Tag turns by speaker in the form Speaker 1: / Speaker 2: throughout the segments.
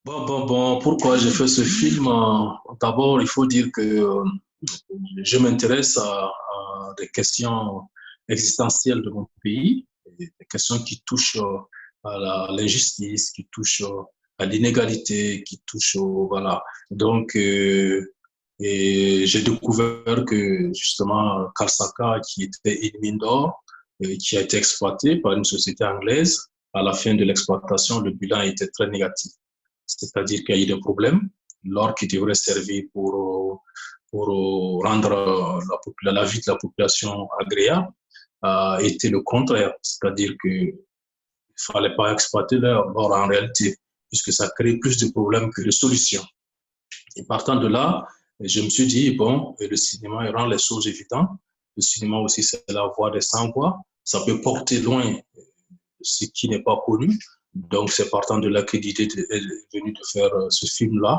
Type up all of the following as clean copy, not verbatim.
Speaker 1: Pourquoi j'ai fait ce film? D'abord, il faut dire que je m'intéresse à des questions existentielles de mon pays, des questions qui touchent à l'injustice, qui touchent à l'inégalité, qui touchent voilà. Donc, et j'ai découvert que justement, Karsaka, qui était une mine d'or, qui a été exploitée par une société anglaise, à la fin de l'exploitation, le bilan était très négatif. C'est-à-dire qu'il y a eu des problèmes. L'or qui devrait servir pour rendre la vie de la population agréable a été le contraire. C'est-à-dire qu'il ne fallait pas exploiter l'or en réalité, puisque ça crée plus de problèmes que de solutions. Et partant de là, je me suis dit, bon, le cinéma il rend les choses évidentes. Le cinéma aussi, c'est la voix des sans-voix. Ça peut porter loin ce qui n'est pas connu. Donc, c'est partant de là que l'idée est venue de faire ce film-là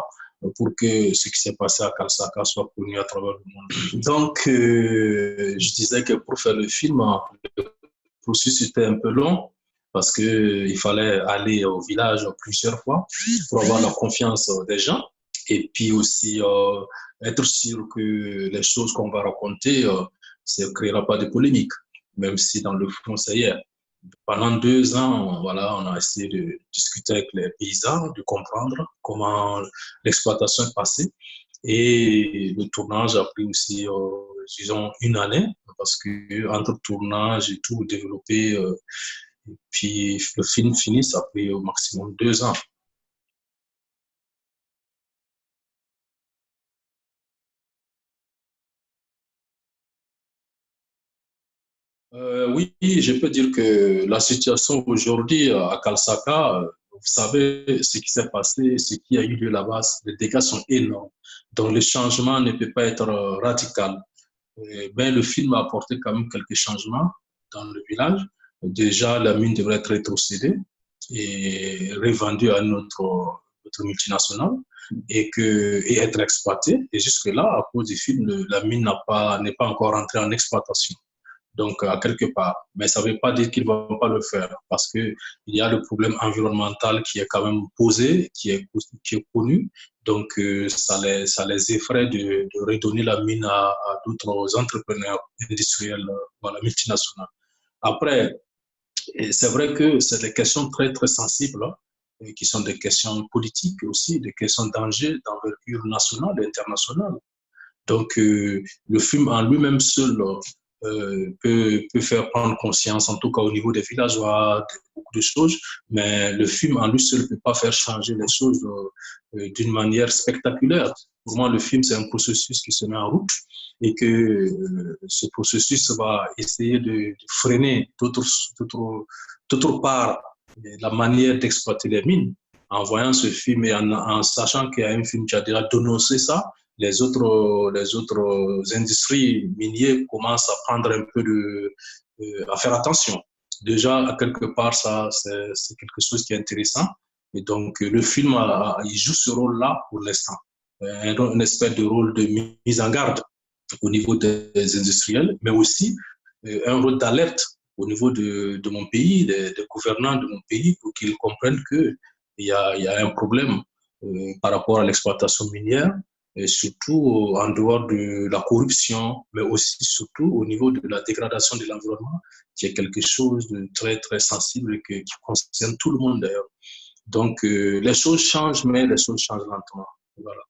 Speaker 1: pour que ce qui s'est passé à Kalsaka soit connu à travers le monde. Donc, je disais que pour faire le film, le processus était un peu long parce qu'il fallait aller au village plusieurs fois pour avoir la confiance des gens et puis aussi être sûr que les choses qu'on va raconter, ça ne créera pas de polémique, même si dans le fond, ça y est. Pendant 2 ans, voilà, on a essayé de discuter avec les paysans, de comprendre comment l'exploitation est passée. Et le tournage a pris aussi, disons, une année, parce que entre tournage et tout développé, et puis le film fini, ça a pris au maximum 2 ans. Oui, je peux dire que la situation aujourd'hui à Kalsaka, vous savez ce qui s'est passé, ce qui a eu lieu là-bas, les dégâts sont énormes. Donc le changement ne peut pas être radical. Ben, le film a apporté quand même quelques changements dans le village. Déjà, la mine devrait être rétrocédée et revendue à notre multinationale et être exploitée. Et jusque-là, à cause du film, la mine n'est pas encore entrée en exploitation. Donc, à quelque part. Mais ça ne veut pas dire qu'ils ne vont pas le faire parce qu'il y a le problème environnemental qui est quand même posé, qui est connu. Donc, ça les effraie de redonner la mine à d'autres entrepreneurs industriels, voilà, multinationaux. Après, c'est vrai que c'est des questions très, très sensibles, hein, et qui sont des questions politiques aussi, des questions d'enjeux d'envergure nationale et internationale. Donc, le film en lui-même seul peut faire prendre conscience, en tout cas au niveau des villageois, de beaucoup de choses, mais le film en lui seul ne peut pas faire changer les choses d'une manière spectaculaire. Pour moi, le film, c'est un processus qui se met en route et que ce processus va essayer de freiner d'autre part la manière d'exploiter les mines. En voyant ce film et en sachant qu'il y a un film qui a déjà dénoncé ça, les autres industries minières commencent à prendre un peu à faire attention. Déjà, à quelque part, ça, c'est quelque chose qui est intéressant. Et donc, le film, il joue ce rôle-là pour l'instant. Une espèce de rôle de mise en garde au niveau des industriels, mais aussi un rôle d'alerte au niveau de mon pays, des gouvernants de mon pays, pour qu'ils comprennent qu'il y a un problème par rapport à l'exploitation minière, et surtout en dehors de la corruption, mais aussi surtout au niveau de la dégradation de l'environnement, qui est quelque chose de très, très sensible et qui concerne tout le monde d'ailleurs. Donc, les choses changent, mais les choses changent lentement. Voilà.